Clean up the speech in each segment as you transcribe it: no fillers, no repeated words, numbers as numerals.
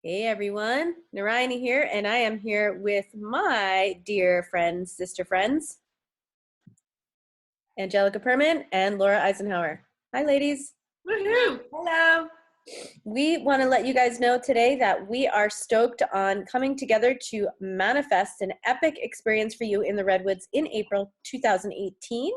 Hey everyone, Narayani here, and I am here with my dear friends, sister friends, Angelica Perman and Laura Eisenhower. Hi ladies. Woohoo! Hello. We want to let you guys know today that we are stoked on coming together to manifest an epic experience for you in the Redwoods in April 2018.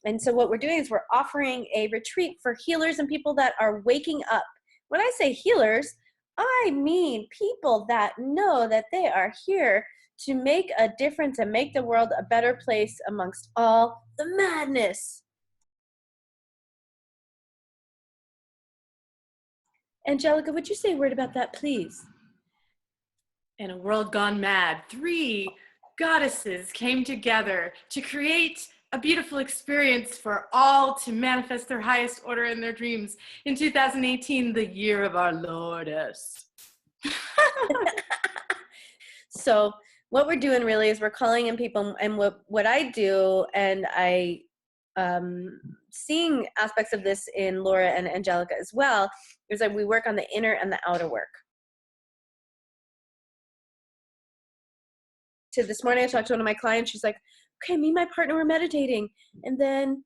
And so what we're doing is we're offering a retreat for healers and people that are waking up. When I say healers, I mean people that know that they are here to make a difference and make the world a better place amongst all the madness. Angelica, would you say a word about that, please? In a world gone mad, 3 goddesses came together to create a beautiful experience for all to manifest their highest order in their dreams in 2018, the year of our Lordess. So what we're doing really is we're calling in people, and what I do, and I seeing aspects of this in Laura and Angelica as well, is that we work on the inner and the outer work. So this morning I talked to one of my clients. She's like, okay, me and my partner were meditating, and then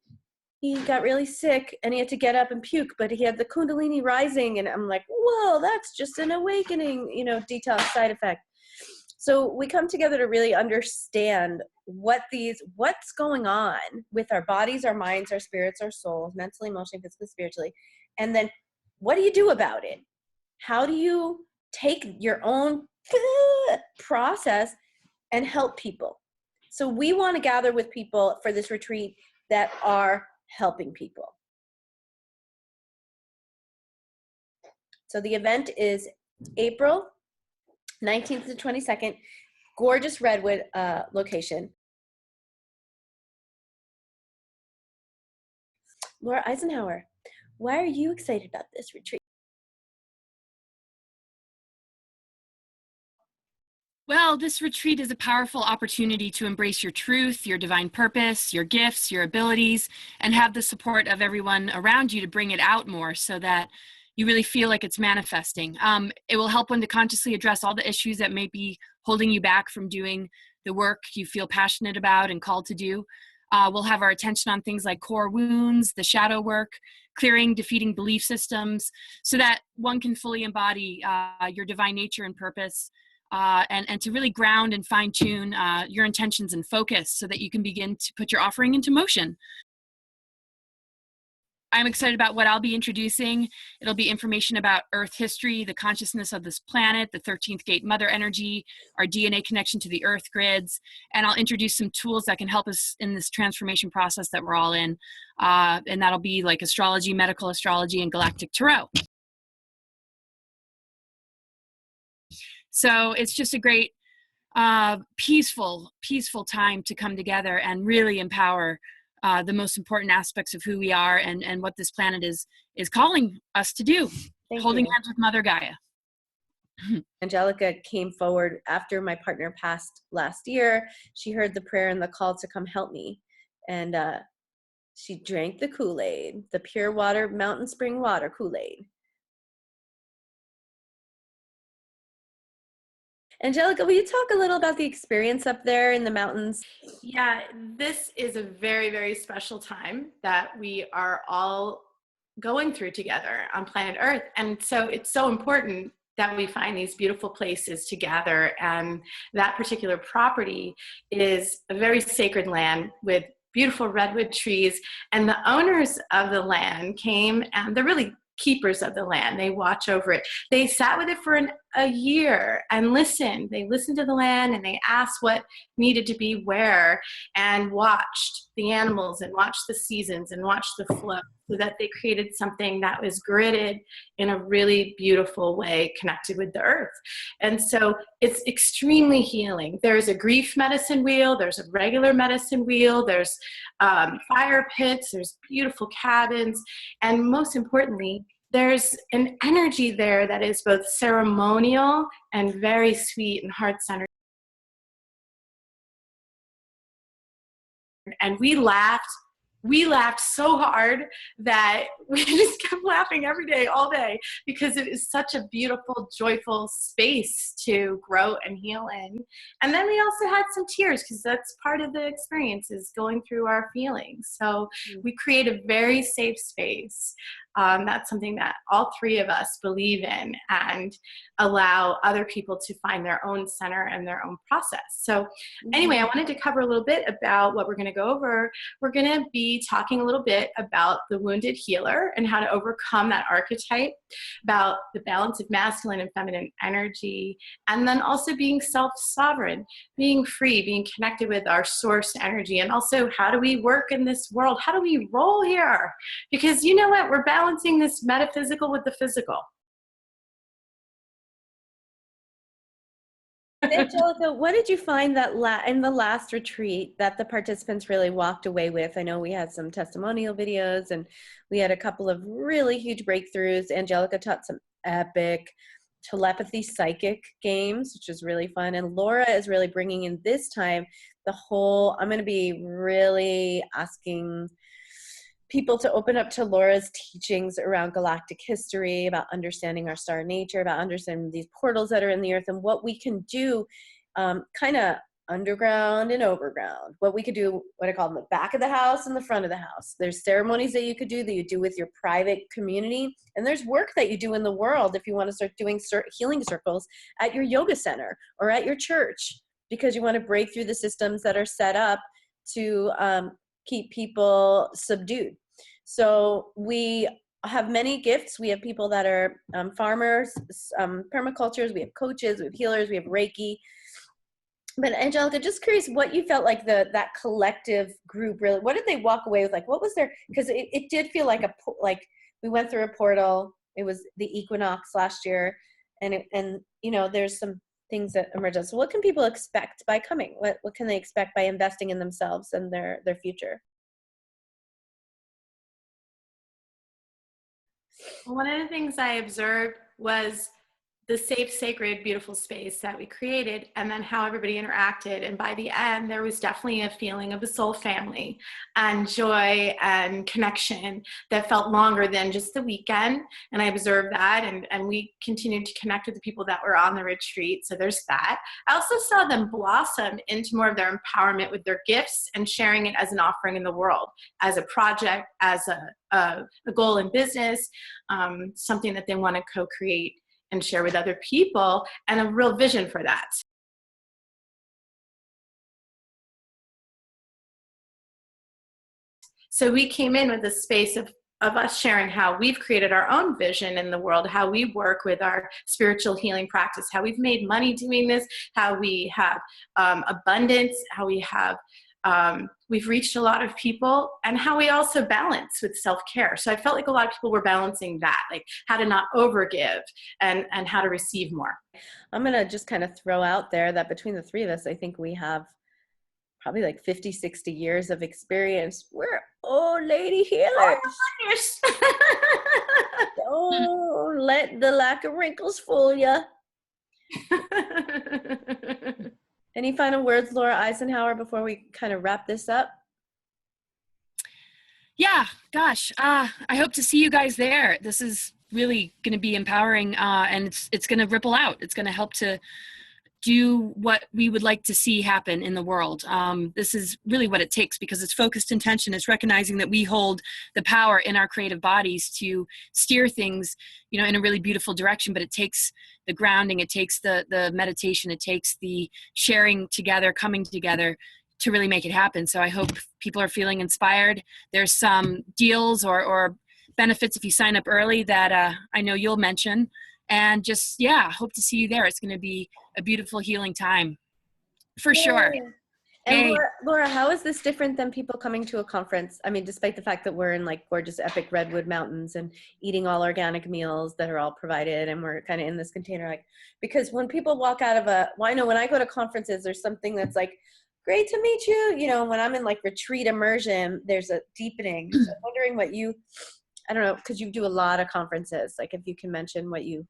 he got really sick and he had to get up and puke, but he had the Kundalini rising, and I'm like, whoa, that's just an awakening, detox side effect. So we come together to really understand what's going on with our bodies, our minds, our spirits, our souls, mentally, emotionally, physically, spiritually. And then what do you do about it? How do you take your own process and help people? So we want to gather with people for this retreat that are helping people. So the event is April 19th to 22nd, gorgeous Redwood location. Laura Eisenhower, why are you excited about this retreat? Well, this retreat is a powerful opportunity to embrace your truth, your divine purpose, your gifts, your abilities, and have the support of everyone around you to bring it out more so that you really feel like it's manifesting. It will help one to consciously address all the issues that may be holding you back from doing the work you feel passionate about and called to do. We'll have our attention on things like core wounds, the shadow work, clearing, defeating belief systems, so that one can fully embody your divine nature and purpose, and to really ground and fine-tune your intentions and focus so that you can begin to put your offering into motion. I'm excited about what I'll be introducing. It'll be information about Earth history, the consciousness of this planet, the 13th gate mother energy, our DNA connection to the Earth grids, and I'll introduce some tools that can help us in this transformation process that we're all in. And that'll be like astrology, medical astrology, and galactic tarot. So it's just a great, peaceful time to come together and really empower the most important aspects of who we are and what this planet is calling us to do. Holding hands with Mother Gaia. Angelica came forward after my partner passed last year. She heard the prayer and the call to come help me. And she drank the Kool-Aid, the pure water, mountain spring water Kool-Aid. Angelica, will you talk a little about the experience up there in the mountains? Yeah, this is a very, very special time that we are all going through together on planet Earth. And so it's so important that we find these beautiful places to gather. And that particular property is a very sacred land with beautiful redwood trees. And the owners of the land came, and they're really keepers of the land. They watch over it. They sat with it for a year and listened. They listened to the land and they asked what needed to be where, and watched the animals and watched the seasons and watched the flow, so that they created something that was gridded in a really beautiful way, connected with the earth. And so it's extremely healing. There's a grief medicine wheel, there's a regular medicine wheel, there's fire pits, there's beautiful cabins, and most importantly, there's an energy there that is both ceremonial and very sweet and heart-centered. And we laughed we laughed so hard that we just kept laughing every day, all day, because it is such a beautiful, joyful space to grow and heal in. And then we also had some tears, because that's part of the experience, is going through our feelings. So we create a very safe space. That's something that all three of us believe in, and allow other people to find their own center and their own process. So anyway, I wanted to cover a little bit about what we're going to go over. We're going to be talking a little bit about the wounded healer and how to overcome that archetype, about the balance of masculine and feminine energy, and then also being self-sovereign, being free, being connected with our source energy, and also how do we work in this world? How do we roll here? Because you know what? We're balancing this metaphysical with the physical. Angelica, what did you find that in the last retreat that the participants really walked away with? I know we had some testimonial videos and we had a couple of really huge breakthroughs. Angelica taught some epic telepathy psychic games, which is really fun. And Laura is really bringing in this time the whole, I'm going to be really asking people to open up to Laura's teachings around galactic history, about understanding our star nature, about understanding these portals that are in the earth, and what we can do kind of underground and overground. What we could do, what I call in the back of the house and the front of the house. There's ceremonies that you could do, that you do with your private community. And there's work that you do in the world if you want to start doing healing circles at your yoga center or at your church, because you want to break through the systems that are set up to keep people subdued. So we have many gifts. We have people that are farmers, permacultures, we have coaches, we have healers, we have Reiki. But Angelica, just curious what you felt like that collective group really, what did they walk away with? Like, what was their, because it did feel like we went through a portal. It was the equinox last year, and you know, there's some things that emerge. So what can people expect by coming? What can they expect by investing in themselves and their future? One of the things I observed was the safe, sacred, beautiful space that we created, and then how everybody interacted. And by the end, there was definitely a feeling of a soul family and joy and connection that felt longer than just the weekend. And I observed that, and we continued to connect with the people that were on the retreat. So there's that. I also saw them blossom into more of their empowerment with their gifts and sharing it as an offering in the world, as a project, as a goal in business, something that they want to co-create and share with other people, and a real vision for that. So we came in with a space of us sharing how we've created our own vision in the world, how we work with our spiritual healing practice, how we've made money doing this, how we have abundance, how we have we've reached a lot of people, and how we also balance with self-care. So I felt like a lot of people were balancing that, like how to not overgive and how to receive more. I'm going to just kind of throw out there that between the three of us, I think we have probably like 50, 60 years of experience. We're old lady healers. Don't let the lack of wrinkles fool you. Any final words, Laura Eisenhower, before we kind of wrap this up? Yeah, gosh, I hope to see you guys there. This is really going to be empowering, and it's going to ripple out. It's going to help to do what we would like to see happen in the world. This is really what it takes, because it's focused intention. It's recognizing that we hold the power in our creative bodies to steer things, you know, in a really beautiful direction. But it takes the grounding, it takes the meditation, it takes the sharing together, coming together to really make it happen. So I hope people are feeling inspired. There's some deals or benefits if you sign up early that I know you'll mention. And just, yeah, hope to see you there. It's going to be a beautiful healing time for sure. And Laura, how is this different than people coming to a conference? I mean, despite the fact that we're in like gorgeous epic redwood mountains and eating all organic meals that are all provided, and we're kind of in this container, like, because when people walk out of well, I know when I go to conferences, there's something that's like, great to meet you. You know, when I'm in like retreat immersion, there's a deepening. So I'm wondering what I don't know, because you do a lot of conferences, like if you can mention what you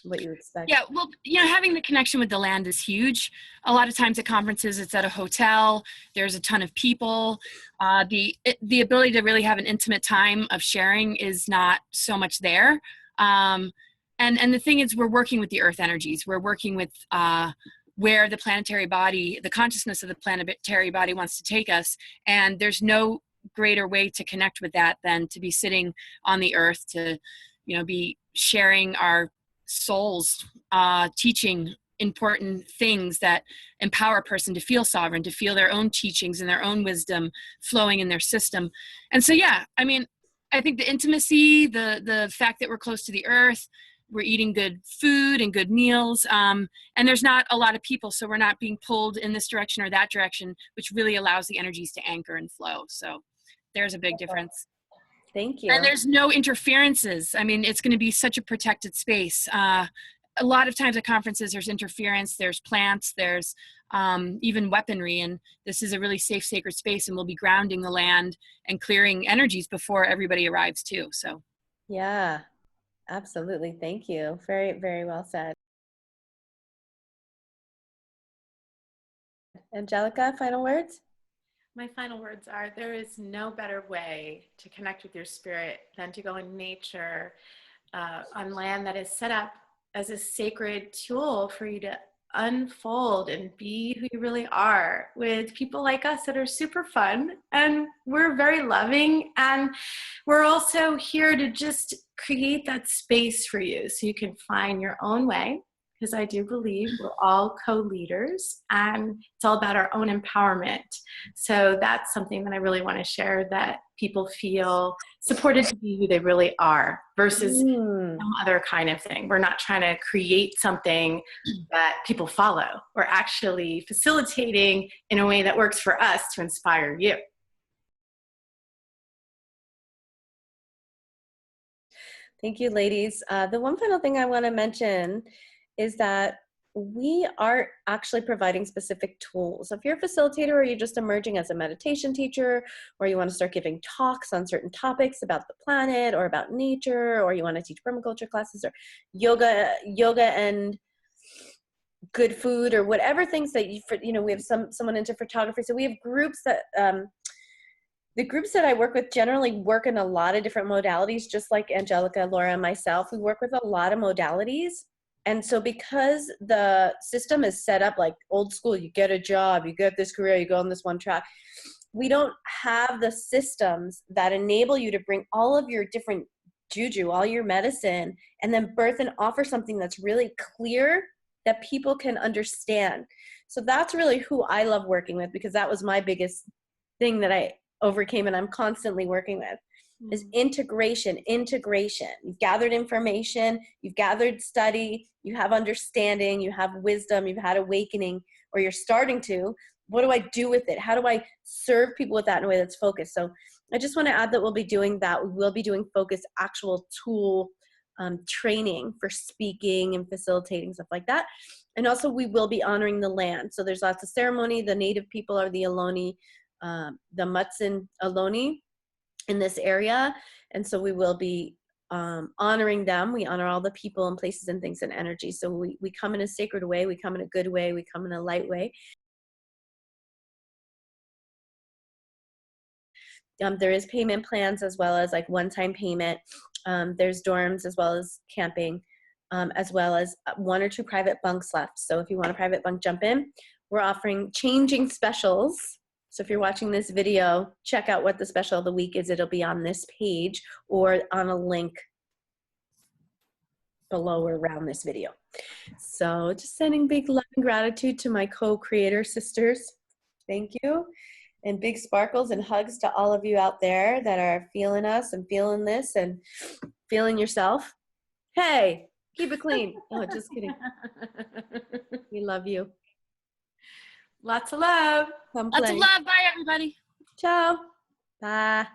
what you expect? Yeah, well, having the connection with the land is huge. A lot of times at conferences, it's at a hotel. There's a ton of people. The ability to really have an intimate time of sharing is not so much there. And the thing is, we're working with the earth energies. We're working with where the planetary body, the consciousness of the planetary body wants to take us. And there's no greater way to connect with that than to be sitting on the earth, to, be sharing our souls, teaching important things that empower a person to feel sovereign, to feel their own teachings and their own wisdom flowing in their system. And so, yeah, I mean, I think the intimacy, the fact that we're close to the earth, we're eating good food and good meals, and there's not a lot of people, so we're not being pulled in this direction or that direction, which really allows the energies to anchor and flow. So there's a big difference. Thank you. And there's no interferences. I mean, it's going to be such a protected space. A lot of times at conferences, there's interference, there's plants, there's even weaponry. And this is a really safe, sacred space. And we'll be grounding the land and clearing energies before everybody arrives too. So. Yeah, absolutely. Thank you. Very, very well said. Angelica, final words? My final words are, there is no better way to connect with your spirit than to go in nature, on land that is set up as a sacred tool for you to unfold and be who you really are, with people like us that are super fun, and we're very loving, and we're also here to just create that space for you so you can find your own way, because I do believe we're all co-leaders and it's all about our own empowerment. So that's something that I really want to share, that people feel supported to be who they really are versus some other kind of thing. We're not trying to create something that people follow. We're actually facilitating in a way that works for us to inspire you. Thank you, ladies. The one final thing I want to mention is that we are actually providing specific tools. If you're a facilitator, or you're just emerging as a meditation teacher, or you want to start giving talks on certain topics about the planet or about nature, or you want to teach permaculture classes or yoga and good food, or whatever things that we have someone into photography. So we have groups that the groups that I work with generally work in a lot of different modalities, just like Angelica, Laura, and myself. We work with a lot of modalities. And so because the system is set up like old school, you get a job, you get this career, you go on this one track, we don't have the systems that enable you to bring all of your different juju, all your medicine, and then birth and offer something that's really clear that people can understand. So that's really who I love working with, because that was my biggest thing that I overcame and I'm constantly working with. Is integration. You've gathered information, you've gathered study, you have understanding, you have wisdom, you've had awakening, or you're starting to. What do I do with it? How do I serve people with that in a way that's focused? So I just want to add that we'll be doing that. We will be doing focused actual tool training for speaking and facilitating, stuff like that. And also we will be honoring the land. So there's lots of ceremony. The native people are the Ohlone, the Mutsun Ohlone in this area, and so we will be honoring them. We honor all the people and places and things and energy. So we come in a sacred way, we come in a good way, we come in a light way. There is payment plans as well as like one-time payment. There's dorms as well as camping, as well as 1 or 2 private bunks left. So if you want a private bunk, jump in. We're offering changing specials. So if you're watching this video, check out what the special of the week is. It'll be on this page or on a link below or around this video. So just sending big love and gratitude to my co-creator sisters. Thank you. And big sparkles and hugs to all of you out there that are feeling us and feeling this and feeling yourself. Hey, keep it clean. Oh, just kidding. We love you. Lots of love. Come Lots play. of love. Bye, everybody. Ciao. Bye.